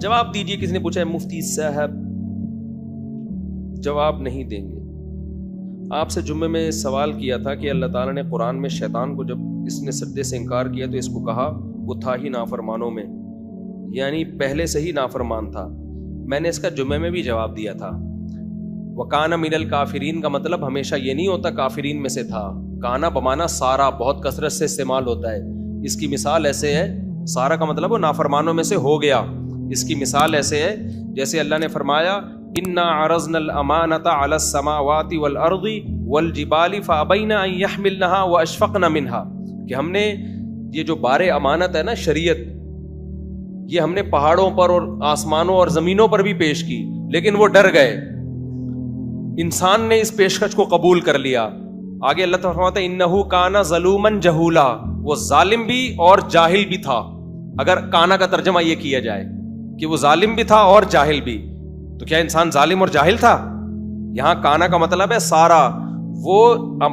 جواب دیجئے. کسی نے پوچھا ہے مفتی صاحب, جواب نہیں دیں گے. آپ سے جمعے میں سوال کیا تھا کہ اللہ تعالیٰ نے قرآن میں شیطان کو جب اس نے سجدے سے انکار کیا تو اس کو کہا وہ تھا ہی نافرمانوں میں, یعنی پہلے سے ہی نافرمان تھا. میں نے اس کا جمعے میں بھی جواب دیا تھا. وَكَانَ مِنَ الْكَافِرِينَ کا مطلب ہمیشہ یہ نہیں ہوتا کافرین میں سے تھا. کانا بمانا سارا بہت کثرت سے استعمال ہوتا ہے. اس کی مثال ایسے ہے, سارا کا مطلب وہ نافرمانوں میں سے ہو گیا. اس کی مثال ایسے ہے جیسے اللہ نے فرمایا اِنَّا عَرَضْنَا الْأَمَانَةَ عَلَى السَّمَاوَاتِ وَالْأَرْضِ وَالْجِبَالِ فَأَبَيْنَ أَن يَحْمِلْنَهَا وَأَشْفَقْنَ مِنْهَا, کہ ہم نے یہ جو بار امانت ہے نا شریعت, یہ ہم نے پہاڑوں پر اور آسمانوں اور زمینوں پر بھی پیش کی, لیکن وہ ڈر گئے. انسان نے اس پیشکش کو قبول کر لیا. آگے اللہ تعالیٰ فرماتا ہے انہو کانا ظلومن جہولا, وہ ظالم بھی اور جاہل بھی تھا. اگر کانا کا ترجمہ یہ کیا جائے کہ وہ ظالم بھی تھا اور جاہل بھی, تو کیا انسان ظالم اور جاہل تھا؟ یہاں کانا کا مطلب ہے سارا. وہ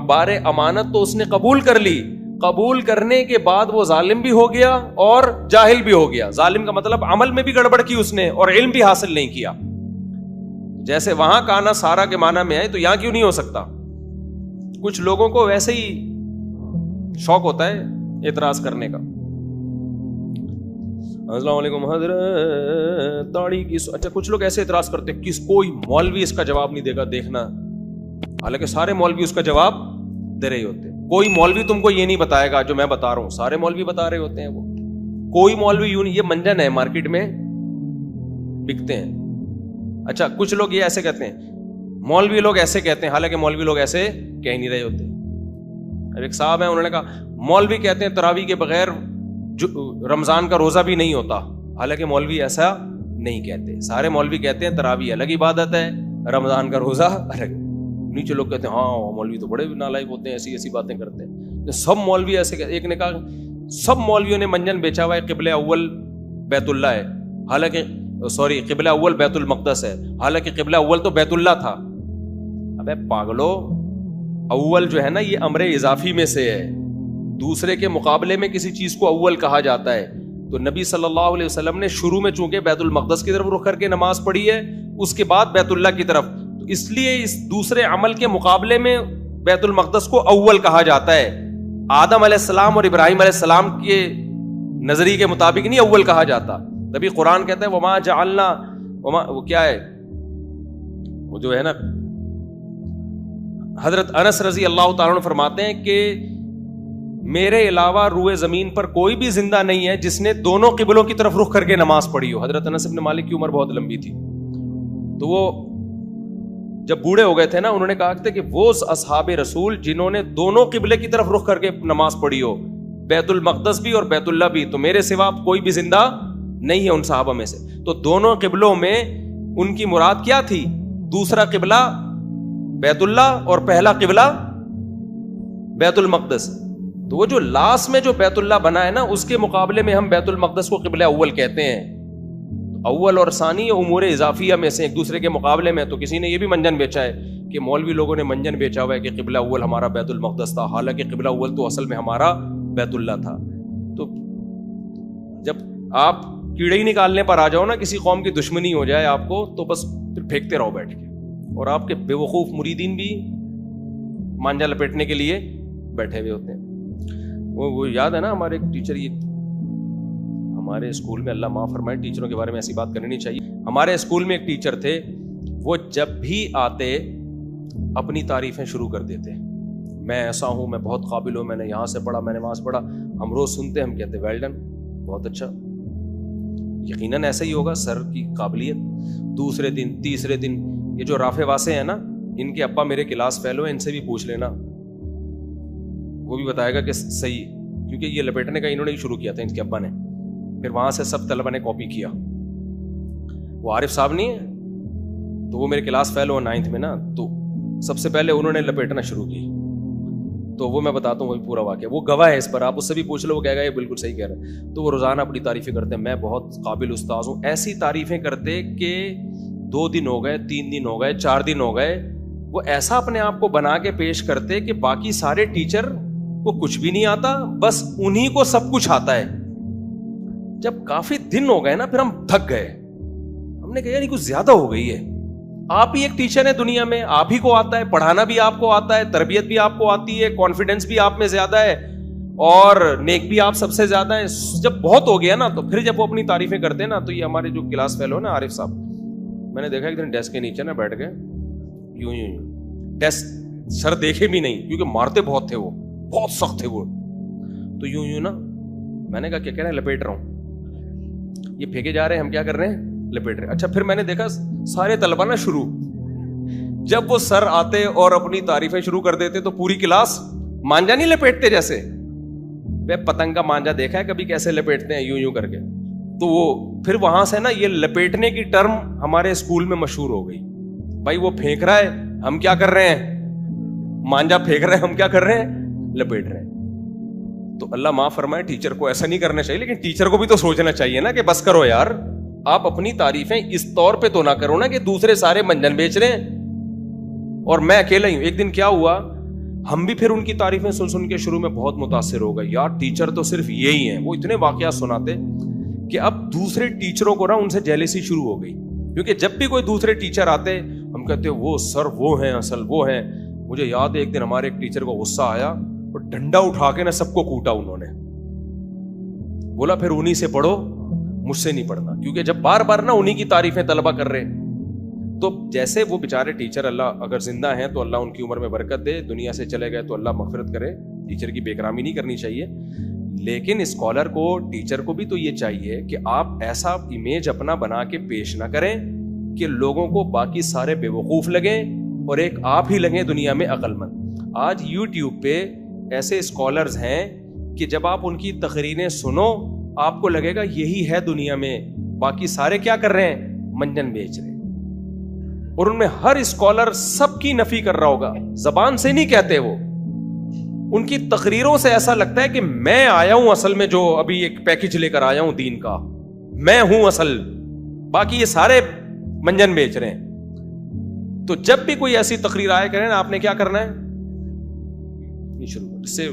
بار امانت تو اس نے قبول کر لی, قبول کرنے کے بعد وہ ظالم بھی ہو گیا اور جاہل بھی ہو گیا. ظالم کا مطلب عمل میں بھی گڑبڑ کی اس نے اور علم بھی حاصل نہیں کیا. جیسے وہاں کانا سارا کے معنی میں ہے تو یہاں کیوں نہیں ہو سکتا؟ کچھ لوگوں کو ویسے ہی شوق ہوتا ہے اعتراض کرنے کا. السلام علیکم حضرت داڑھی کی, اچھا کچھ لوگ ایسے اعتراض کرتے ہیں کس کوئی مولوی اس کا جواب نہیں دے گا, دیکھنا. حالانکہ سارے مولوی اس کا جواب دے رہے ہوتے ہیں. کوئی مولوی تم کو یہ نہیں بتائے گا جو میں بتا رہا ہوں, سارے مولوی بتا رہے ہوتے ہیں. وہ کوئی مولوی یوں نہیں, یہ منجن ہے مارکیٹ میں بکتے ہیں. اچھا کچھ لوگ یہ ایسے کہتے ہیں, مولوی لوگ ایسے کہتے ہیں, حالانکہ مولوی لوگ ایسے کہہ نہیں رہے ہوتے. اب ایک صاحب ہیں, انہوں نے کہا مولوی کہتے ہیں تراویح کے بغیر رمضان کا روزہ بھی نہیں ہوتا, حالانکہ مولوی ایسا نہیں کہتے. سارے مولوی کہتے ہیں تراویح الگ عبادت ہے, رمضان کا روزہ الگ. نیچے لوگ کہتے ہیں ہاں مولوی تو بڑے نالائق ہوتے ہیں, ایسی ایسی باتیں کرتے ہیں. سب مولوی ایسے کہتے. ایک نے کہا سب مولویوں نے منجن بیچا ہوا ہے, قبلہ اول بیت اللہ ہے, حالانکہ سوری قبلہ اول بیت المقدس ہے, حالانکہ قبلہ اول تو بیت اللہ تھا. ابے پاگلو, اول جو ہے نا یہ امر اضافی میں سے ہے. دوسرے کے مقابلے میں کسی چیز کو اول کہا جاتا ہے. تو نبی صلی اللہ علیہ وسلم نے شروع میں چونکہ بیت المقدس کی طرف رخ کر کے نماز پڑھی ہے, اس کے بعد بیت اللہ کی طرف, تو اس لیے اس دوسرے عمل کے مقابلے میں بیت المقدس کو اول کہا جاتا ہے. آدم علیہ السلام اور ابراہیم علیہ السلام کے نظریے کے مطابق نہیں اول کہا جاتا. تبھی قرآن کہتا ہے وما جعلنا, وہ کیا ہے وہ جو ہے نا, حضرت انس رضی اللہ تعالیٰ عنہ فرماتے ہیں کہ میرے علاوہ روئے زمین پر کوئی بھی زندہ نہیں ہے جس نے دونوں قبلوں کی طرف رخ کر کے نماز پڑھی ہو. حضرت انس بن مالک کی عمر بہت لمبی تھی, تو وہ جب بوڑھے ہو گئے تھے نا, انہوں نے کہا کہ وہ اصحاب رسول جنہوں نے دونوں قبلے کی طرف رخ کر کے نماز پڑھی ہو, بیت المقدس بھی اور بیت اللہ بھی, تو میرے سوا کوئی بھی زندہ نہیں ہے ان صحابہ میں سے. تو دونوں قبلوں میں ان کی مراد کیا تھی؟ دوسرا قبلہ بیت اللہ اور پہلا قبلہ بیت المقدس. تو وہ جو لاس میں جو بیت اللہ بنا ہے نا, اس کے مقابلے میں ہم بیت المقدس کو قبلہ اول کہتے ہیں. اول اور ثانی امور اضافیہ میں سے ایک دوسرے کے مقابلے میں. تو کسی نے یہ بھی منجن بیچا ہے کہ مولوی لوگوں نے منجن بیچا ہوا ہے کہ قبلہ اول ہمارا بیت المقدس تھا, حالانکہ قبلہ اول تو اصل میں ہمارا بیت اللہ تھا. تو جب آپ کیڑے ہی نکالنے پر آ جاؤ نا, کسی قوم کی دشمنی ہو جائے آپ کو, تو بس پھر پھینکتے رہو بیٹھ کے, اور آپ کے بے وقوف مریدین بھی مانجا لپیٹنے کے لیے بیٹھے ہوئے ہوتے ہیں. وہ یاد ہے نا ہمارے ایک ٹیچر, یہ ہمارے اسکول میں, اللہ معاف فرمائے, ٹیچروں کے بارے میں ایسی بات کرنی نہیں چاہیے. ہمارے اسکول میں ایک ٹیچر تھے, وہ جب بھی آتے اپنی تعریفیں شروع کر دیتے, میں ایسا ہوں, میں بہت قابل ہوں, میں نے یہاں سے پڑھا, میں نے وہاں سے پڑھا. ہم روز سنتے, ہم کہتے ویل ڈن, بہت اچھا, یقیناً ایسا ہی ہوگا, سر کی قابلیت. دوسرے دن تیسرے دن یہ جو رافع واسع ہیں نا, ان کے ابا میرے کلاس فیلو ہیں, ان سے بھی پوچھ لینا, وہ بھی بتائے گا کہ صحیح, کیونکہ یہ لپیٹنے کا انہوں نے ہی شروع کیا تھا ان کے ابا نے. پھر وہاں سے سب طلبہ نے کاپی کیا. وہ عارف صاحب نہیں ہے, تو وہ میرے کلاس فیلو 9th میں نا, تو سب سے پہلے انہوں نے لپیٹنا شروع کی. تو وہ میں بتاتا ہوں وہی پورا واقعہ, وہ گواہ ہے اس پر, آپ اس سے بھی پوچھ لو, وہ کہے گا یہ بالکل صحیح کہہ رہا ہے. تو وہ روزانہ اپنی تعریفیں کرتے ہیں, میں بہت قابل استاذ ہوں. ایسی تعریفیں کرتے کہ 2 دن ہو گئے, 3 دن ہو گئے, 4 دن ہو گئے, وہ ایسا اپنے آپ کو بنا کے پیش کرتے کہ باقی سارے ٹیچر کو کچھ بھی نہیں آتا, بس انہی کو سب کچھ آتا ہے. جب کافی دن ہو گئے نا, پھر ہم تھک گئے, ہم نے کہا یار یہ کچھ زیادہ ہو گئی ہے. آپ ہی ایک ٹیچر ہیں دنیا میں, آپ ہی کو آتا ہے پڑھانا, بھی آپ کو آتا ہے تربیت بھی آپ کو آتی ہے, کانفیڈنس بھی آپ میں زیادہ ہے, اور نیک بھی آپ سب سے زیادہ ہیں. جب بہت ہو گیا نا تو پھر جب وہ اپنی تعریفیں کرتے ہیں نا, تو یہ ہمارے جو کلاس فیلو نا عارف صاحب, میں نے دیکھا ایک دن ڈیسک کے نیچے نا بیٹھ گئے یوں یوں, ڈیسک سر دیکھے بھی نہیں کیونکہ مارتے بہت تھے, وہ بہت سخت تھے وہ, تو یوں یوں نا. میں نے کہا کیا کہہ رہے ہیں؟ لپیٹ رہا ہوں. یہ پھینکے جا رہے ہیں, ہم کیا کر رہے ہیں؟ لپیٹ رہے. اچھا پھر میں نے دیکھا سارے طلبہ نا شروع, جب وہ سر آتے اور اپنی تعریفیں شروع کر دیتے تو پوری کلاس مانجا نہیں لپیٹتے جیسے, بے پتنگ کا مانجا دیکھا ہے کبھی کیسے لپیٹتے ہیں یوں یوں کر کے, تو وہ پھر وہاں سے نا یہ لپیٹنے کی ٹرم ہمارے اسکول میں مشہور ہو گئی. بھائی وہ پھینک رہا ہے, ہم کیا کر رہے ہیں؟ مانجا پھینک رہے ہیں, ہم کیا کر رہے ہیں؟ لپیٹ رہے ہیں. تو اللہ معاف فرمائے, ٹیچر کو ایسا نہیں کرنا چاہیے, لیکن ٹیچر کو بھی تو سوچنا چاہیے نا کہ بس کرو یار, آپ اپنی تعریفیں اس طور پہ تو نہ کرو نا کہ دوسرے سارے منجن بیچ رہے ہیں اور میں اکیلا ہی ہوں. ایک دن کیا ہوا, ہم بھی پھر ان کی تعریفیں سن سن کے شروع میں بہت متاثر ہو گئے, یار ٹیچر تو صرف یہی ہیں. وہ اتنے واقعات سناتے کہ اب دوسرے ٹیچروں کو نا ان سے جیلسی شروع ہو گئی, کیونکہ جب بھی کوئی دوسرے ٹیچر آتے ہم کہتے وہ سر وہ ہیں, اصل وہ ہیں. مجھے یاد ہے ایک دن ہمارے ایک ٹیچر کو غصہ آیا اور ڈنڈا اٹھا کے نا سب کو کوٹا انہوں نے, بولا پھر انہی سے پڑھو, مجھ سے نہیں پڑھنا. کیونکہ جب بار بار نا انہی کی تعریفیں طلبہ کر رہے, تو جیسے وہ بیچارے ٹیچر, اللہ اگر زندہ ہیں تو اللہ ان کی عمر میں برکت دے, دنیا سے چلے گئے تو اللہ مغفرت کرے, ٹیچر کی بے اکرامی نہیں کرنی چاہیے. لیکن اسکالر کو, ٹیچر کو بھی تو یہ چاہیے کہ آپ ایسا امیج اپنا بنا کے پیش نہ کریں کہ لوگوں کو باقی سارے بے وقوف لگیں اور ایک آپ ہی لگیں دنیا میں عقل مند. آج یوٹیوب پہ ایسے اسکالرز ہیں کہ جب آپ ان کی تقریریں سنو آپ کو لگے گا یہی ہے دنیا میں, باقی سارے کیا کر رہے ہیں؟ منجن بیچ رہے ہیں. اور ان میں ہر اسکالر سب کی نفی کر رہا ہوگا, زبان سے نہیں کہتے, وہ ان کی تقریروں سے ایسا لگتا ہے کہ میں آیا ہوں اصل میں, جو ابھی ایک پیکج لے کر آیا ہوں دین کا, میں ہوں اصل, باقی یہ سارے منجن بیچ رہے ہیں. تو جب بھی کوئی ایسی تقریر آئے کریں نا, آپ نے کیا کرنا ہے؟ شروع اس سے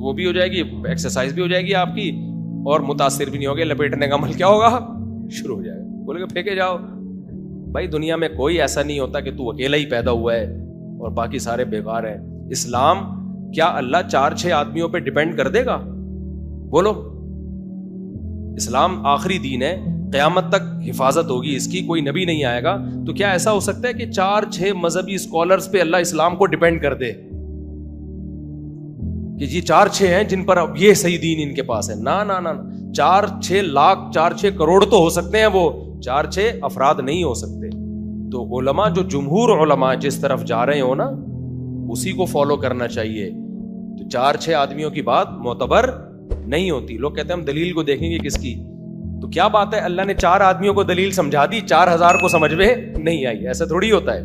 وہ بھی ہو جائے گی, ایکسرسائز بھی ہو جائے گی آپ کی, اور متاثر بھی نہیں ہوگے. لپیٹنے کا عمل کیا ہوگا؟ شروع ہو جائے گا. بولے کہ پھینکے جاؤ. بھائی دنیا میں کوئی ایسا نہیں ہوتا کہ تو اکیلا ہی پیدا ہوا ہے اور باقی سارے بیکار ہیں. اسلام کیا اللہ 4-6 آدمیوں پہ ڈیپینڈ کر دے گا؟ بولو. اسلام آخری دین ہے, قیامت تک حفاظت ہوگی اس کی, کوئی نبی نہیں آئے گا. تو کیا ایسا ہو سکتا ہے کہ 4-6 مذہبی اسکالرز پہ اللہ اسلام کو ڈیپینڈ کر دے کہ یہ 4-6 ہیں جن پر اب یہ صحیح دین ان کے پاس ہے؟ نا نا نا, 4-6 لاکھ 4-6 کروڑ تو ہو سکتے ہیں, وہ 4-6 افراد نہیں ہو سکتے. تو علماء, جو جمہور علماء جس طرف جا رہے ہو نا, اسی کو فالو کرنا چاہیے. تو 4-6 آدمیوں کی بات معتبر نہیں ہوتی. لوگ کہتے ہیں ہم دلیل کو دیکھیں گے کس کی, تو کیا بات ہے اللہ نے 4 آدمیوں کو دلیل سمجھا دی, 4,000 کو سمجھ میں نہیں آئی. ایسا تھوڑی ہوتا ہے.